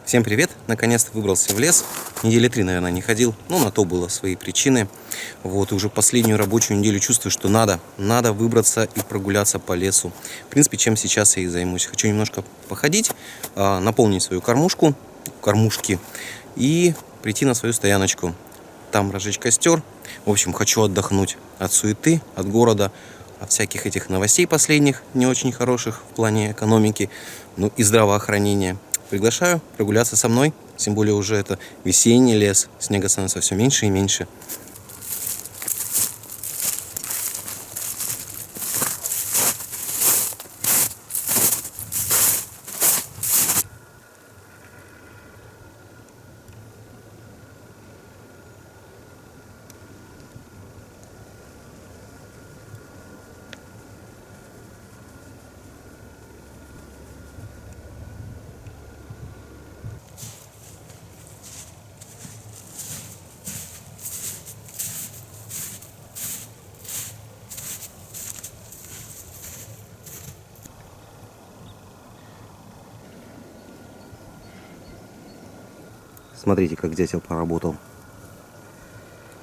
Всем привет! Наконец-то выбрался в лес. Недели 3, наверное, не ходил. Но на то было свои причины. Вот, и уже последнюю рабочую неделю чувствую, что надо выбраться и прогуляться по лесу. В принципе, чем сейчас я и займусь. Хочу немножко походить, наполнить свою кормушки и прийти на свою стояночку. Там разжечь костер. В общем, хочу отдохнуть от суеты, от города, от всяких этих новостей последних, не очень хороших в плане экономики, ну и здравоохранения. Приглашаю прогуляться со мной, тем более уже это весенний лес, снега становится все меньше и меньше. Смотрите, как дятел поработал.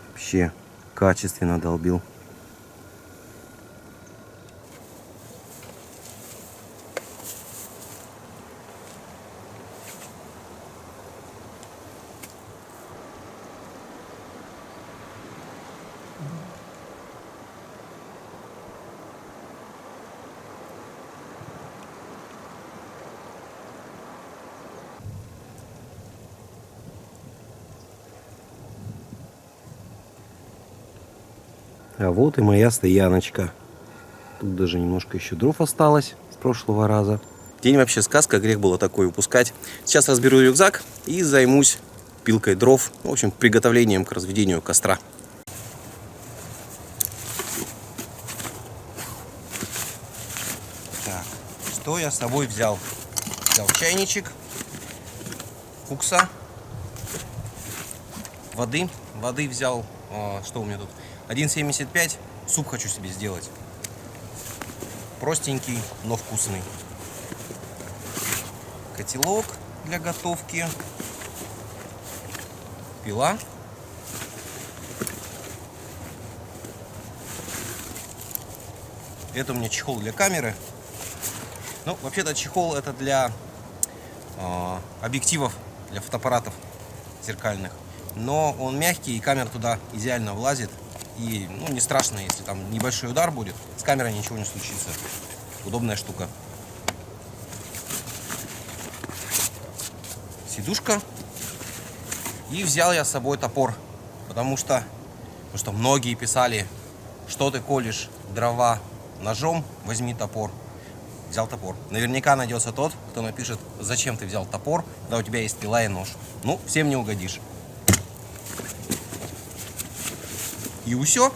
Вообще качественно долбил. А вот и моя стояночка. Тут даже немножко еще дров осталось с прошлого раза. День вообще сказка, грех было такой упускать. Сейчас разберу рюкзак и займусь пилкой дров. В общем, приготовлением к разведению костра. Так, что я с собой взял? Взял чайничек, кукса, воды. Воды взял, что у меня тут? 1,75. Суп хочу себе сделать. Простенький, но вкусный. Котелок для готовки. Пила. Это у меня чехол для камеры. Ну, вообще-то чехол это для объективов, для фотоаппаратов зеркальных. Но он мягкий, и камера туда идеально влазит. И ну, не страшно, если там небольшой удар будет. С камерой ничего не случится. Удобная штука. Сидушка. И взял я с собой топор. Потому что многие писали, что ты колешь дрова ножом, возьми топор. Взял топор. Наверняка найдется тот, кто напишет, зачем ты взял топор, когда у тебя есть пила и нож. Ну, всем не угодишь. И все.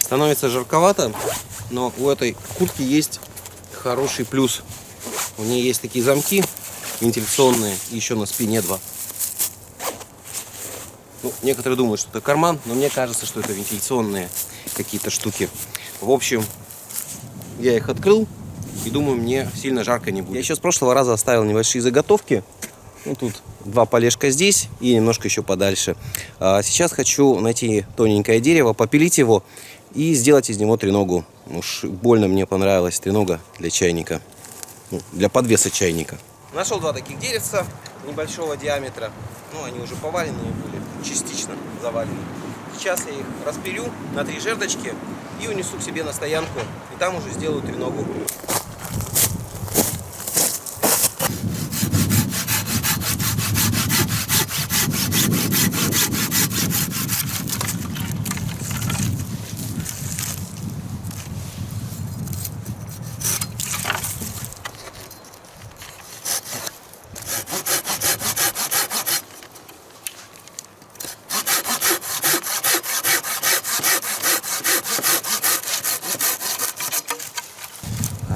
Становится жарковато, но у этой куртки есть хороший плюс. У нее есть такие замки вентиляционные, и еще на спине 2. Ну, некоторые думают, что это карман, но мне кажется, что это вентиляционные какие-то штуки. В общем, я их открыл и думаю, мне сильно жарко не будет. Я еще с прошлого раза оставил небольшие заготовки. Ну, тут 2 полежка здесь и немножко еще подальше. Сейчас хочу найти тоненькое дерево, попилить его и сделать из него треногу. Уж больно мне понравилась тренога для чайника, ну, для подвеса чайника. Нашел 2 таких деревца небольшого диаметра. Ну, они уже поваленные были, частично завалены. Сейчас я их распилю на 3 жердочки и унесу к себе на стоянку. И там уже сделаю треногу.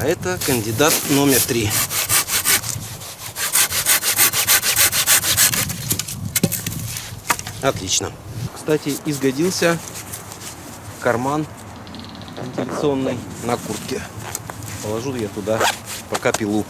А это кандидат номер 3. Отлично. Кстати, изгодился карман вентиляционный на куртке. Положу я туда пока пилу.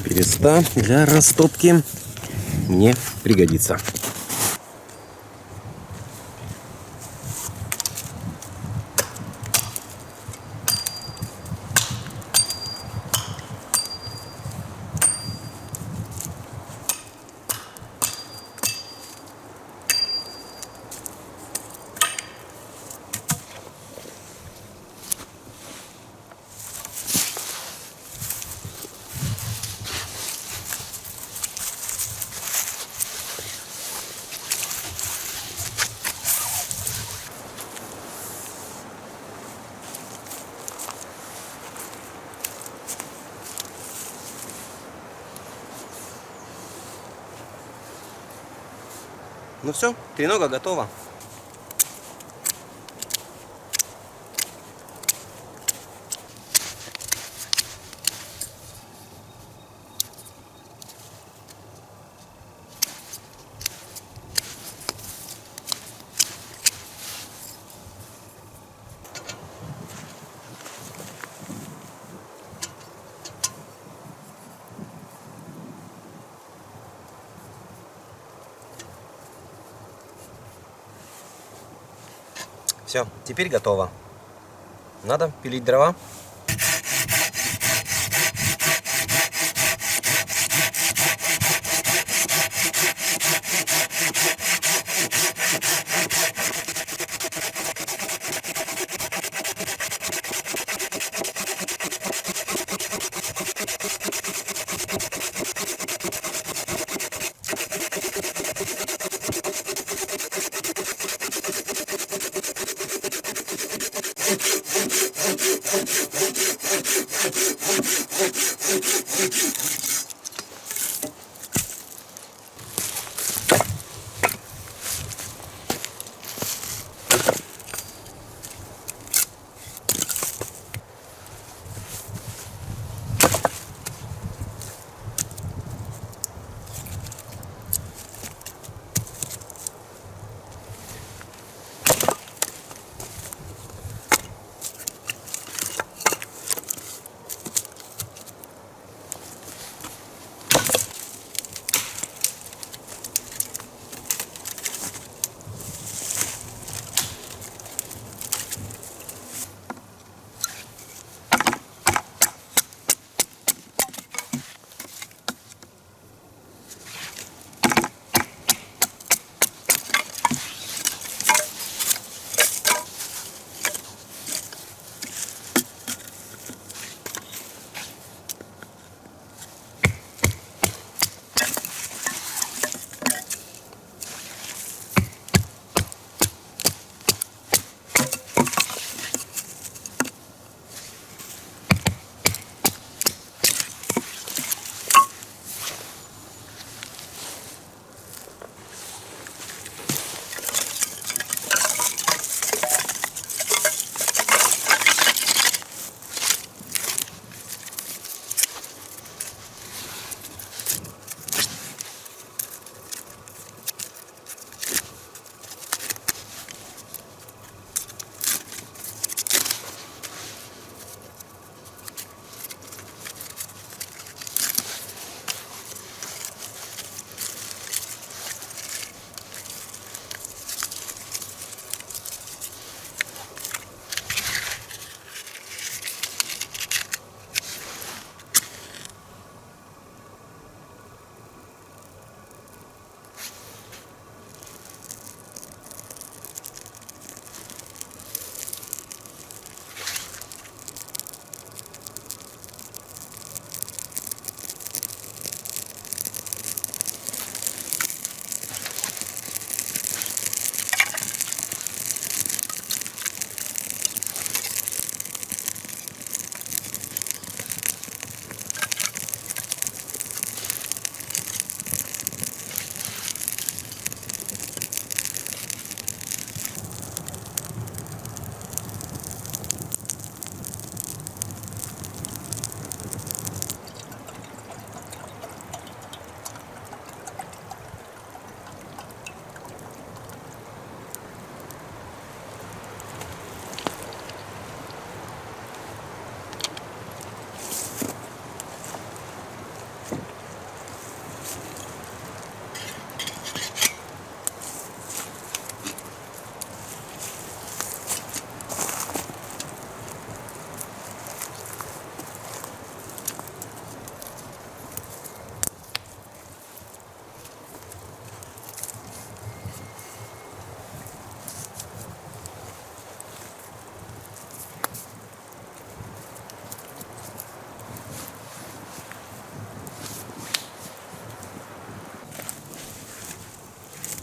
Береста для растопки мне пригодится. Ну все, тренога готова. Все, теперь готово. Надо пилить дрова.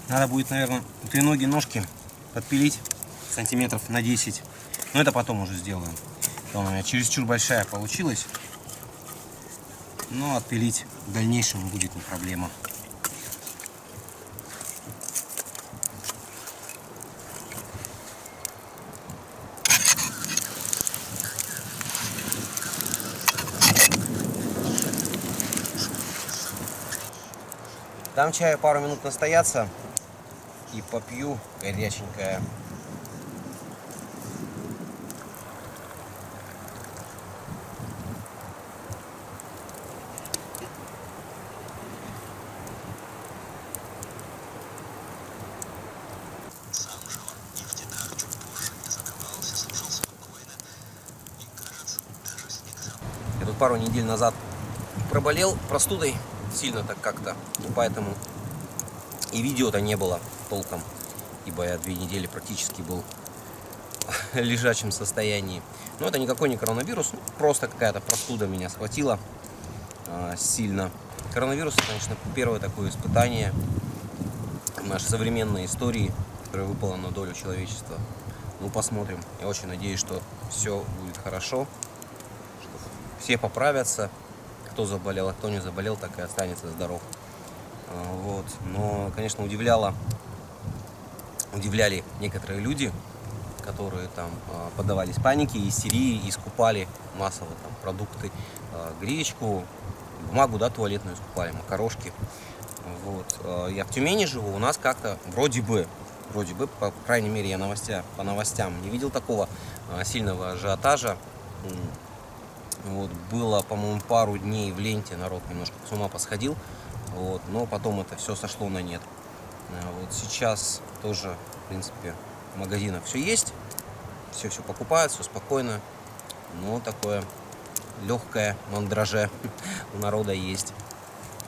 Надо будет, наверное, треноги ножки подпилить сантиметров на 10. Но это потом уже сделаем. Она у меня чересчур большая получилась. Но отпилить в дальнейшем будет не проблема. Дам чаю пару минут настояться и попью горяченькое. Я тут пару недель назад проболел простудой сильно так как-то, поэтому и видео-то не было толком, ибо я 2 недели практически был в лежачем состоянии. Но это никакой не коронавирус, просто какая-то простуда меня схватила сильно. Коронавирус, конечно, первое такое испытание в нашей современной истории, которое выпало на долю человечества. Ну, посмотрим. Я очень надеюсь, что все будет хорошо, что все поправятся. Кто заболел, а кто не заболел, так и останется здоров. Вот. Но, конечно, удивляли некоторые люди, которые там поддавались панике, истерии и скупали массово там продукты, гречку, бумагу, да, туалетную скупали, макарошки. Вот. Я в Тюмени живу, у нас как-то вроде бы, по крайней мере, я по новостям не видел такого сильного ажиотажа. Вот, было, по-моему, пару дней в ленте, народ немножко с ума посходил, вот, но потом это все сошло на нет. Вот сейчас тоже, в принципе, в магазинах все есть, все покупают, все спокойно, но такое легкое мандраже у народа есть.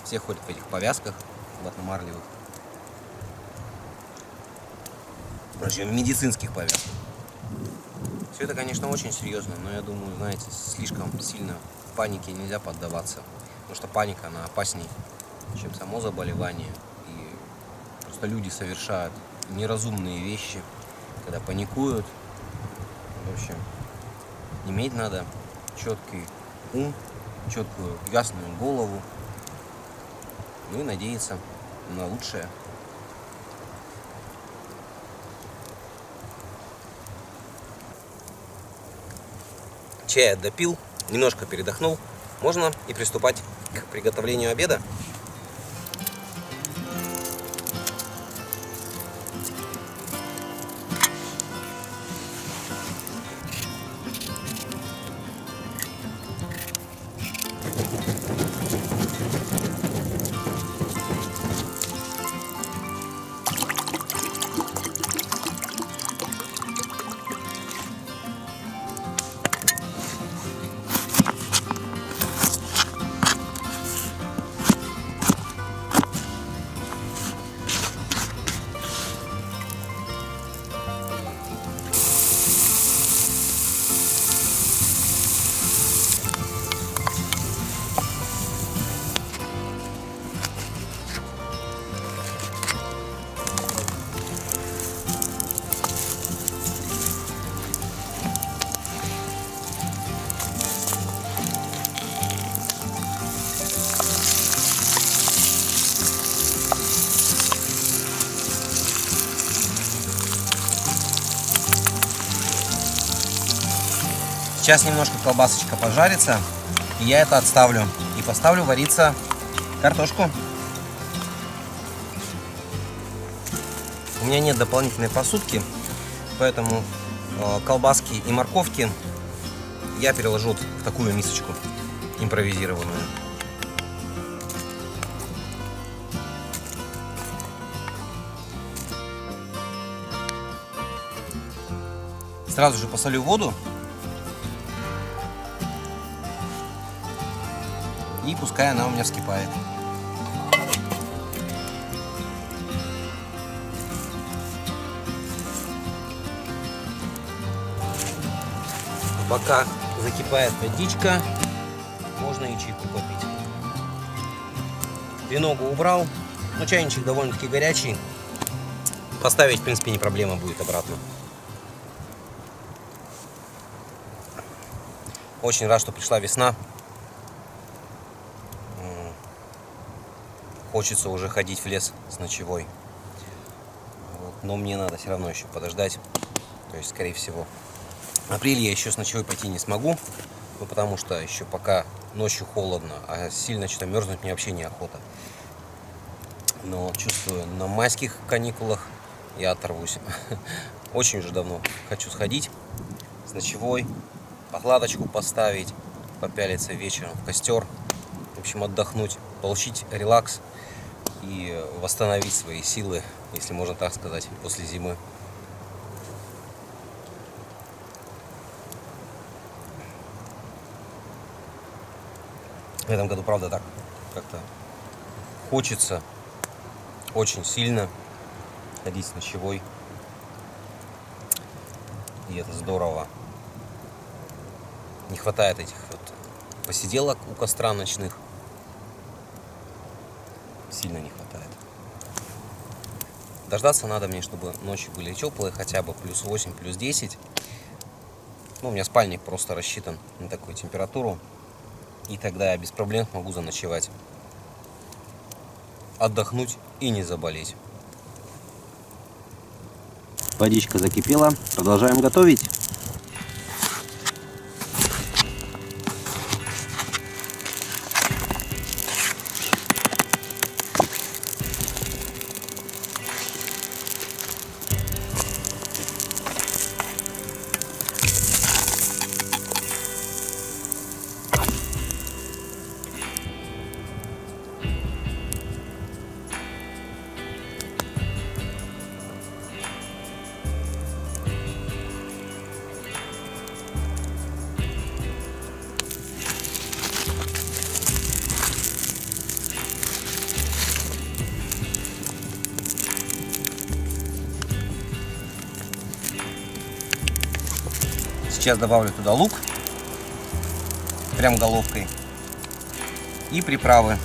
Все ходят в этих повязках ватно-марлевых, в медицинских повязках. Все это, конечно, очень серьезно, но я думаю, знаете, слишком сильно панике нельзя поддаваться, потому что паника, она опаснее, чем само заболевание. И просто люди совершают неразумные вещи, когда паникуют. В общем, иметь надо четкий ум, четкую ясную голову, ну и надеяться на лучшее. Чай допил, немножко передохнул. Можно и приступать к приготовлению обеда. Сейчас немножко колбасочка пожарится, и я это отставлю. И поставлю вариться картошку. У меня нет дополнительной посудки, поэтому колбаски и морковки я переложу в такую мисочку импровизированную. Сразу же посолю воду. И пускай она у меня вскипает. Пока закипает водичка, можно и чайку попить. Треногу убрал. Ну, чайничек довольно-таки горячий. Поставить, в принципе, не проблема будет обратно. Очень рад, что пришла весна. Хочется уже ходить в лес с ночевой. Вот. Но мне надо все равно еще подождать. То есть, скорее всего, в апреле я еще с ночевой пойти не смогу. Ну, потому что еще пока ночью холодно, а сильно что-то мерзнуть мне вообще неохота. Но чувствую, на майских каникулах я оторвусь. Очень уже давно хочу сходить с ночевой, похладочку поставить, попялиться вечером в костер. В общем, отдохнуть, получить релакс и восстановить свои силы, если можно так сказать, после зимы. В этом году, правда, так как-то хочется очень сильно ходить с ночевой. И это здорово. Не хватает этих вот посиделок у костра ночных. Сильно не хватает. Дождаться надо мне, чтобы ночи были теплые, хотя бы плюс 8, плюс 10. Ну, у меня спальник просто рассчитан на такую температуру. И тогда я без проблем могу заночевать. Отдохнуть и не заболеть. Водичка закипела. Продолжаем готовить. Сейчас добавлю туда лук, прям головкой, и приправы.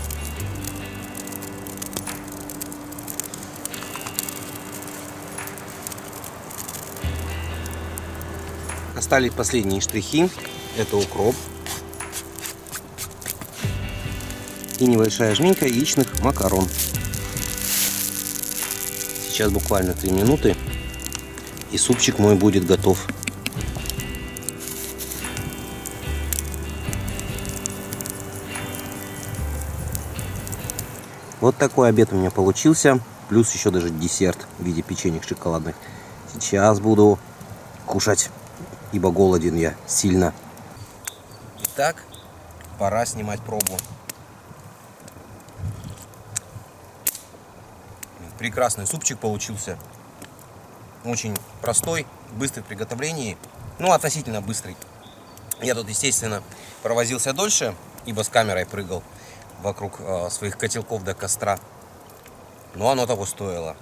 Остались последние штрихи. Это укроп и небольшая жменька яичных макарон. Сейчас буквально 3 минуты, и супчик мой будет готов. Вот такой обед у меня получился. Плюс еще даже десерт в виде печеньев шоколадных. Сейчас буду кушать, ибо голоден я сильно. Итак, пора снимать пробу. Прекрасный супчик получился. Очень простой, быстрый в приготовлении. Ну, относительно быстрый. Я тут, естественно, провозился дольше, ибо с камерой прыгал вокруг своих котелков до костра. Но оно того стоило.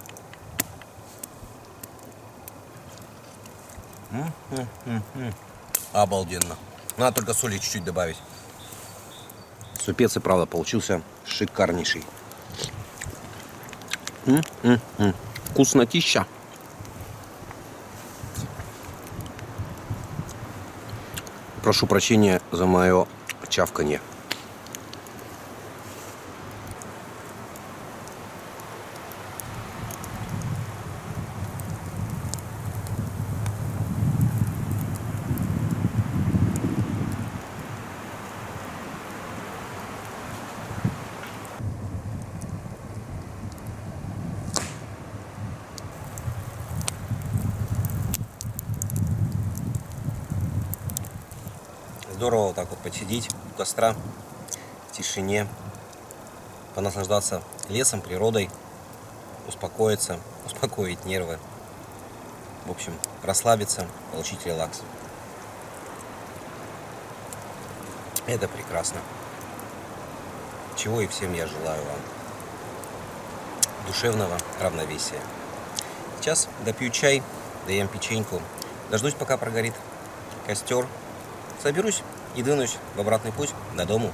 Обалденно. Надо только соли чуть-чуть добавить. Супец и правда получился шикарнейший. Вкуснотища. Прошу прощения за мое чавканье. Здорово вот так вот посидеть у костра, в тишине, понаслаждаться лесом, природой, успокоиться, успокоить нервы. В общем, расслабиться, получить релакс. Это прекрасно. Чего и всем я желаю вам. Душевного равновесия. Сейчас допью чай, доем печеньку, дождусь, пока прогорит костер. Соберусь и двинусь в обратный путь до дому.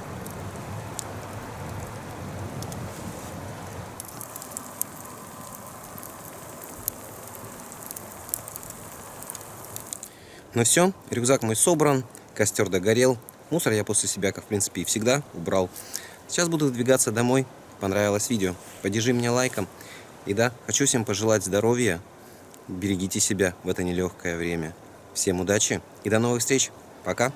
Ну все, рюкзак мой собран, костер догорел. Мусор я после себя, как в принципе и всегда, убрал. Сейчас буду двигаться домой. Понравилось видео? Поддержи меня лайком. И да, хочу всем пожелать здоровья. Берегите себя в это нелегкое время. Всем удачи и до новых встреч. Пока.